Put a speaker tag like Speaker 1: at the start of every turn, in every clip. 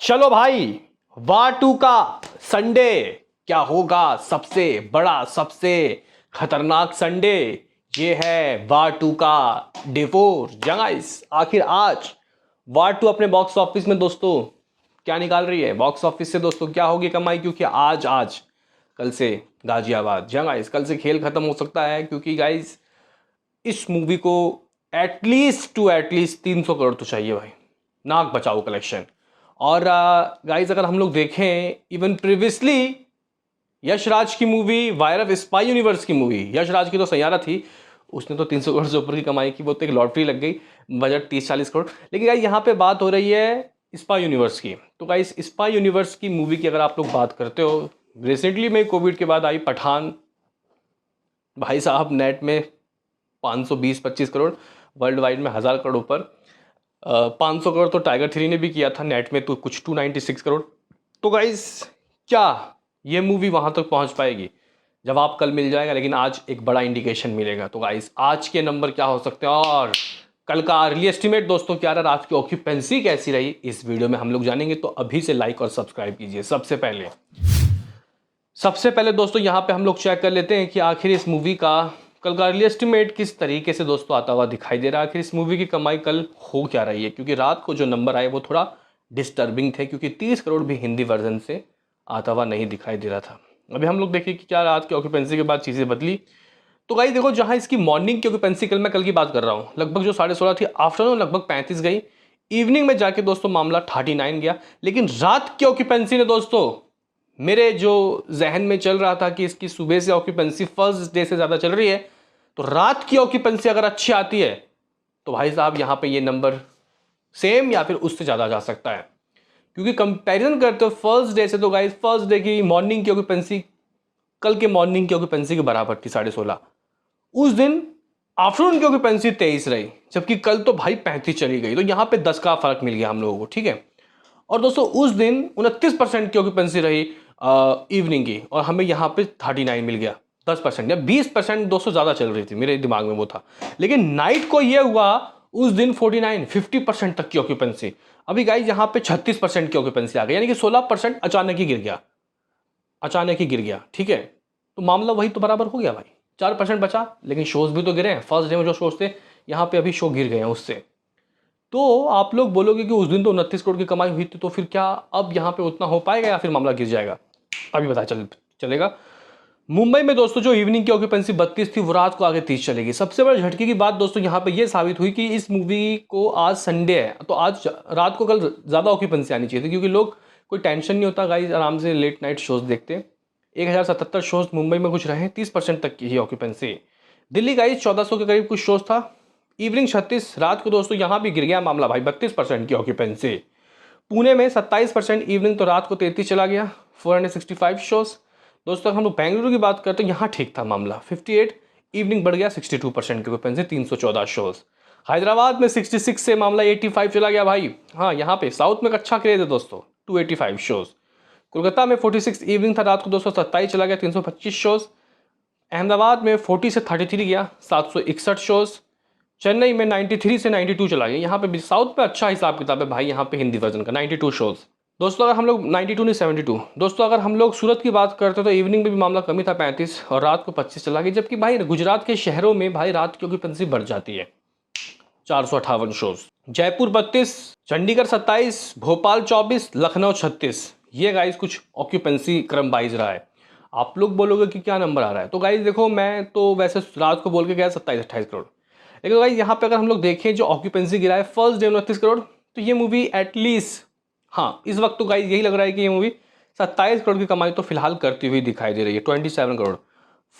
Speaker 1: चलो भाई, वार टू का संडे क्या होगा? सबसे बड़ा, सबसे खतरनाक संडे ये है वार टू का डे 4। गाइस, आखिर आज वार टू अपने बॉक्स ऑफिस में दोस्तों क्या निकाल रही है? बॉक्स ऑफिस से दोस्तों क्या होगी कमाई? क्योंकि आज आज कल से गाजियाबाद। गाइस, कल से खेल खत्म हो सकता है, क्योंकि गाइस इस मूवी को एटलीस्ट 300 करोड़ तो चाहिए भाई, नाक बचाओ कलेक्शन। और गाइज अगर हम लोग देखें इवन प्रीवियसली यश राज की movie wire of spy universe की मूवी, यश राज की तो सैयारा थी, उसने तो 300 करोड़ से ऊपर की कमाई की। वो तो एक लॉटरी लग गई, बजट 30-40 करोड़। लेकिन गाइज यहाँ पे बात हो रही है स्पाई यूनिवर्स की। तो गाइज स्पाई यूनिवर्स की मूवी की अगर आप लोग बात करते हो, रिसेंटली में कोविड के बाद आई पठान, भाई साहब नेट में 520-25 करोड़, वर्ल्ड वाइड में 1000 करोड़ ऊपर। 500 करोड़ तो टाइगर 3 ने भी किया था नेट में, तो कुछ 296 करोड़। तो गाइस क्या ये मूवी वहां तक पहुंच पाएगी? जवाब कल मिल जाएगा, लेकिन आज एक बड़ा इंडिकेशन मिलेगा। तो गाइस आज के नंबर क्या हो सकते हैं और कल का अर्ली एस्टिमेट दोस्तों क्या रहा, आज की ऑक्यूपेंसी कैसी रही, इस वीडियो में हम लोग जानेंगे। तो अभी से लाइक और सब्सक्राइब कीजिए। सबसे पहले दोस्तों यहाँ पे हम लोग चेक कर लेते हैं कि आखिर इस मूवी का कल का अर्ली एस्टिमेट किस तरीके से दोस्तों आता हुआ दिखाई दे रहा है। आखिर इस मूवी की कमाई कल हो क्या रही है, क्योंकि रात को जो नंबर आए वो थोड़ा डिस्टर्बिंग थे, क्योंकि 30 करोड़ भी हिंदी वर्जन से आता हुआ नहीं दिखाई दे रहा था। अभी हम लोग देखिए कि क्या रात की ऑक्यूपेंसी के बाद चीज़ें बदली। तो गाइस देखो, जहाँ इसकी मॉर्निंग की ऑक्यूपेंसी कल की बात कर रहा हूँ, लगभग जो 16.5 थी, आफ्टरनून लगभग 35 गई, इवनिंग में जाके दोस्तों मामला 39 गया। लेकिन रात की ऑक्यूपेंसी ने दोस्तों, मेरे जो जहन में चल रहा था कि इसकी सुबह से ऑक्यूपेंसी फर्स्ट डे से ज़्यादा चल रही है, तो रात की ऑक्यूपेंसी अगर अच्छी आती है तो भाई साहब यहाँ पे ये नंबर सेम या फिर उससे ज़्यादा जा सकता है। क्योंकि कंपैरिजन करते हो फर्स्ट डे से, तो गाइस फर्स्ट डे की मॉर्निंग की ऑक्यूपेंसी कल के मॉर्निंग की ऑक्यूपेंसी के बराबर थी, 16.5। उस दिन आफ्टरनून की ऑक्यूपेंसी 23 रही, जबकि कल तो भाई 35 चली गई। तो यहाँ पे 10 का फर्क मिल गया हम लोगों को, ठीक है। और दोस्तों उस दिन 29% की ऑक्यूपेंसी रही इवनिंग की, और हमें यहाँ पे 39 मिल गया। 10% या 20% दोस्तों ज़्यादा चल रही थी, मेरे दिमाग में वो था। लेकिन नाइट को ये हुआ उस दिन 50% तक की ऑक्यूपेंसी। अभी गाइस यहाँ पे 36% की ऑक्यूपेंसी आ गई, यानी कि 16% अचानक ही गिर गया, ठीक है। तो मामला वही तो बराबर हो गया भाई, 4% बचा, लेकिन शोज भी तो गिरे हैं। फर्स्ट डे में जो शोज थे, यहाँ पे अभी शो गिर गए हैं उससे। तो आप लोग बोलोगे कि उस दिन तो 29 करोड़ की कमाई हुई थी, तो फिर क्या अब यहाँ पे उतना हो पाएगा या फिर मामला गिर जाएगा? अभी पता चलेगा। मुंबई में दोस्तों जो इवनिंग की ऑक्यूपेंसी 32 थी, वो रात को आगे 30 चलेगी। सबसे बड़ा झटके की बात दोस्तों यहाँ पे ये साबित हुई कि इस मूवी को आज संडे है, तो आज रात को कल ज़्यादा ऑक्यूपेंसी आनी चाहिए थी, क्योंकि लोग कोई टेंशन नहीं होता गाइज, आराम से लेट नाइट शोज देखते हैं। 1077 शोज मुंबई में कुछ रहे, 30% तक की ही ऑक्यूपेंसी। दिल्ली गाइज 1400 के करीब कुछ शोज था, इवनिंग 36, रात को दोस्तों यहाँ भी गिर गया मामला भाई, 32% की ऑक्यूपेंसी। पुणे में 27% इवनिंग, तो रात को 33 चला गया, 465 शोज। दोस्तों अगर हम लोग बेंगलुरु की बात करते हैं, यहाँ ठीक था मामला, 58, इवनिंग बढ़ गया 62% की ऑक्यूपेंसी, 314 शोज। हैदराबाद में 66 से मामला 85 चला गया भाई। हाँ, यहाँ पे साउथ में अच्छा क्रेज है दोस्तों, 285 शोज। कोलकाता में 46 इवनिंग था, रात को 227 चला गया, 325 शोज। अहमदाबाद में 40 से 33 गया, 761 शोज। चेन्नई में 93 से 92 चला गया। यहाँ पे भी साउथ पे अच्छा हिसाब किताब है भाई, यहाँ पे हिंदी वर्जन का 92 शोज। दोस्तों अगर हम लोग 92 नहीं 72, दोस्तों अगर हम लोग सूरत की बात करते हैं तो इवनिंग में भी मामला कमी था, 35, और रात को 25 चला गया। जबकि भाई गुजरात के शहरों में भाई रात की ऑक्यूपेंसी बढ़ जाती है, 458 शोज। जयपुर 32, चंडीगढ़ 27, भोपाल 24, लखनऊ 36। ये गाइज कुछ ऑक्यूपेंसी क्रम वाइज रहा है। आप लोग बोलोगे कि क्या नंबर आ रहा है, तो गाइज देखो, मैं तो वैसे रात को बोल के गया 27-28 करोड़, लेकिन गाइज यहाँ पे अगर हम लोग देखें जो ऑक्यूपेंसी गिरा है फर्स्ट डे 29 करोड़, तो ये मूवी एटलीस्ट, हाँ इस वक्त तो गाइज यही लग रहा है कि ये मूवी 27 करोड़ की कमाई तो फिलहाल करती हुई दिखाई दे रही है। 27 करोड़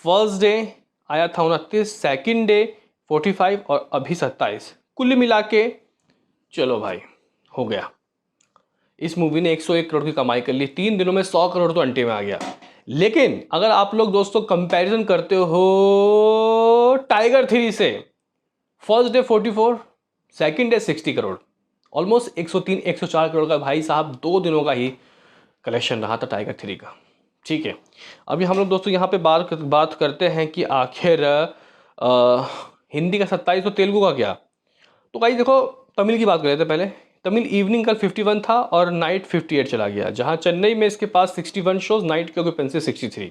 Speaker 1: फर्स्ट डे आया था, 29 सेकेंड डे 45, और अभी 27, कुल मिला के चलो भाई हो गया। इस मूवी ने 101 करोड़ की कमाई कर ली, 3 दिनों में 100 करोड़ तो अंटे में आ गया। लेकिन अगर आप लोग दोस्तों कंपैरिजन करते हो टाइगर 3 से, first day 44, second day 60 crore, almost 103-104 crore का भाई साहब 2 दिनों का ही कलेक्शन रहा था टाइगर 3 का, ठीक है। अभी हम लोग दोस्तों यहाँ पे बात करते हैं कि आखिर हिंदी का 27, तो तेलुगु का क्या? तो भाई देखो, तमिल की बात कर रहे थे पहले। तमिल इवनिंग कल 51 था और नाइट 58 चला गया, जहां चेन्नई में इसके पास 61 शोज, नाइट की ऑक्यूपेंसी 63।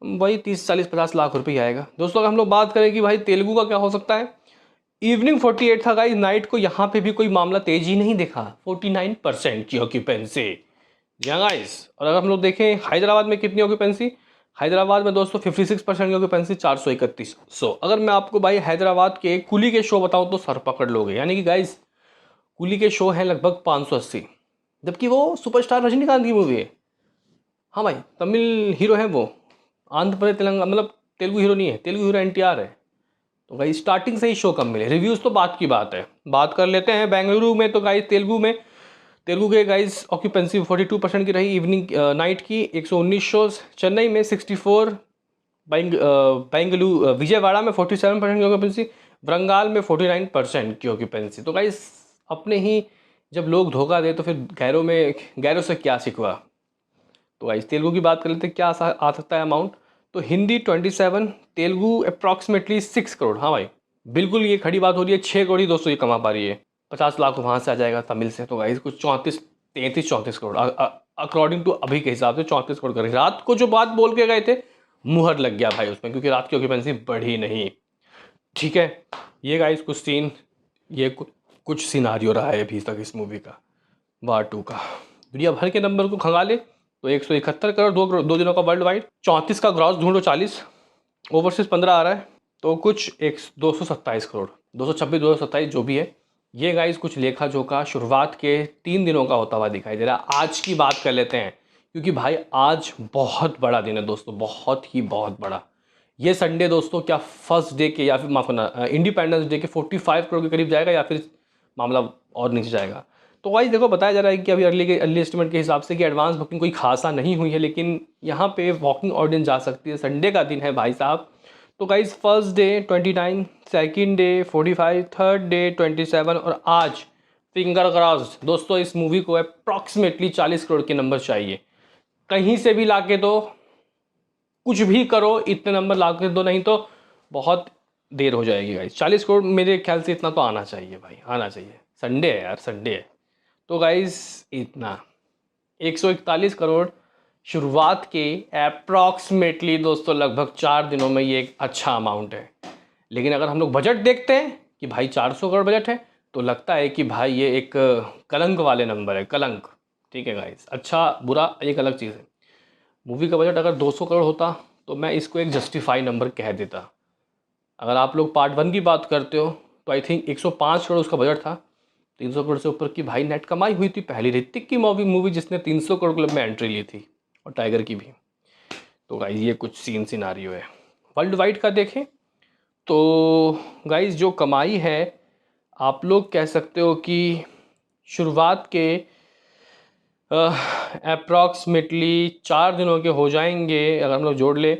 Speaker 1: वही 30 40 50 लाख रुपये आएगा दोस्तों। अगर हम लोग बात करें कि भाई तेलुगु का क्या हो सकता है, इवनिंग 48 था गाइस, नाइट को यहाँ पे भी कोई मामला तेजी नहीं दिखा, 49% की ऑक्यूपेंसी गाइस। और अगर हम लोग देखें हैदराबाद में कितनी ऑक्यूपेंसी, हैदराबाद में दोस्तों 56% की ऑक्यूपेंसी, 431 सो। अगर मैं आपको भाई हैदराबाद के कुली के शो बताऊं तो सर पकड़ लोगे, यानी कि गाइस कुली के शो हैं लगभग 580, जबकि वो सुपरस्टार रजनीकांत की मूवी है। हाँ भाई, तमिल हीरो है वो, आंध्र प्रदेश तेलंगाना, मतलब तेलुगु हीरो नहीं है, तेलुगु हीरो एनटीआर है। तो भाई स्टार्टिंग से ही शो कम मिले, रिव्यूज़ तो बात की बात है। बात कर लेते हैं बेंगलुरु में, तो गाइस तेलुगु के गाइस ऑक्यूपेंसी 42% की रही इवनिंग नाइट की, 119 शोज। चेन्नई में 64, बेंगलुरु विजयवाड़ा में 47% की ऑक्यूपेंसी, वरंगाल में 49% की ऑक्यूपेंसी। तो गाइस अपने ही जब लोग धोखा दे तो फिर गैरों से क्या शिकवा। तो गाइस तेलुगु की बात कर लेते हैं, क्या आ सकता है अमाउंट। तो हिंदी 27, तेलुगु अप्रॉक्सीमेटली 6 करोड़। हाँ भाई बिल्कुल ये खड़ी बात हो रही है, 6 करोड़ ही दोस्तों ये कमा पा रही है। 50 लाख वहाँ से आ जाएगा तमिल से, तो गाइस कुछ 34 करोड़ अकॉर्डिंग टू अभी के हिसाब से 34 करोड़ कर रही। रात को जो बात बोल के गए थे मुहर लग गया भाई उसमें, क्योंकि रात की ऑक्यूपेंसी बढ़ी नहीं। ठीक है, ये गाइस कुछ सीन, ये कुछ सिनारियो रहा है अभी तक इस मूवी का, वार 2 का। दुनिया भर के नंबर को खंगाले तो 171 करोड़, 2 दिनों का वर्ल्ड वाइड, 34 का ग्रॉस ढूंढो 40, ओवरसीज 15 आ रहा है, तो कुछ 227 करोड़, 226 227 जो भी है। ये गाइस कुछ लेखा जोखा शुरुआत के 3 दिनों का होता हुआ दिखाई दे रहा है। आज की बात कर लेते हैं, क्योंकि भाई आज बहुत बड़ा दिन है दोस्तों, बहुत बड़ा। ये संडे दोस्तों क्या फर्स्ट डे के, या फिर माफ करना इंडिपेंडेंस डे के 45 करोड़ के करीब जाएगा, या फिर मामला और नीचे जाएगा। तो वाइज देखो बताया जा रहा है कि अभी अर्ली एस्टिमेट के हिसाब से कि एडवांस बुकिंग कोई खासा नहीं हुई है, लेकिन यहाँ पे वॉकिंग ऑडियंस जा सकती है। संडे का दिन है भाई साहब। तो guys first day 29, second day 45, third day 27 और आज फिंगर क्रॉस्ड दोस्तों इस मूवी को अप्रॉक्सीमेटली 40 करोड़ के नंबर चाहिए। कहीं से भी लाके दो, कुछ भी करो, इतने नंबर लाके दो, नहीं तो बहुत देर हो जाएगी गाइज। 40 करोड़ मेरे ख्याल से इतना तो आना चाहिए भाई, आना चाहिए। संडे है यार, संडे है। तो गाइज इतना 141 करोड़ शुरुआत के अप्रॉक्सीमेटली दोस्तों लगभग 4 दिनों में ये एक अच्छा अमाउंट है। लेकिन अगर हम लोग बजट देखते हैं कि भाई 400 करोड़ बजट है, तो लगता है कि भाई ये एक कलंक वाले नंबर है, कलंक। ठीक है गाइस, अच्छा बुरा एक अलग चीज़ है। मूवी का बजट अगर 200 करोड़ होता तो मैं इसको एक जस्टिफाई नंबर कह देता। अगर आप लोग पार्ट 1 की बात करते हो तो आई थिंक 105 करोड़ उसका बजट था, 300 करोड़ से ऊपर की भाई नेट कमाई हुई थी। पहली ऋतिक की मूवी जिसने 300 करोड़ क्लब में एंट्री ली थी, और टाइगर की भी। तो गाइज ये कुछ सिनारियो है। वर्ल्ड वाइड का देखें तो गाइज जो कमाई है आप लोग कह सकते हो कि शुरुआत के अप्रॉक्सीमेटली 4 दिनों के हो जाएंगे। अगर हम लोग जोड़ ले,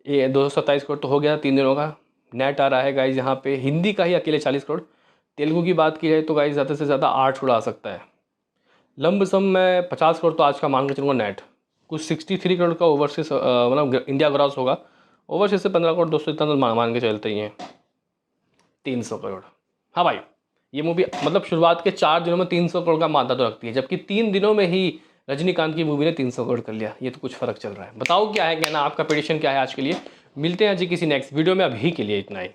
Speaker 1: ये 227 करोड़ तो हो गया 3 दिनों का। नेट आ रहा है गाइज यहाँ पे हिंदी का ही अकेले 40 करोड़। तेलुगु की बात की जाए तो गाइज ज़्यादा से ज़्यादा 8 करोड़ आ सकता है। लमसम में 50 करोड़ तो आज का मान के चलूँगा नेट। कुछ 63 करोड़ का ओवरसीज मतलब इंडिया ग्रॉस होगा। ओवरसीज से 15 करोड़ दोस्तों इतना तो मान के चलते ही हैं, 300 करोड़। हाँ भाई ये मूवी मतलब शुरुआत के 4 दिनों में 300 करोड़ का मादा तो रखती है, जबकि 3 दिनों में ही रजनीकांत की मूवी ने 300 करोड़ कर लिया। ये तो कुछ फ़र्क चल रहा है। बताओ क्या है कहना, आपका प्रेडिक्शन क्या है आज के लिए। मिलते हैं जी किसी नेक्स्ट वीडियो में, अभी के लिए इतना ही।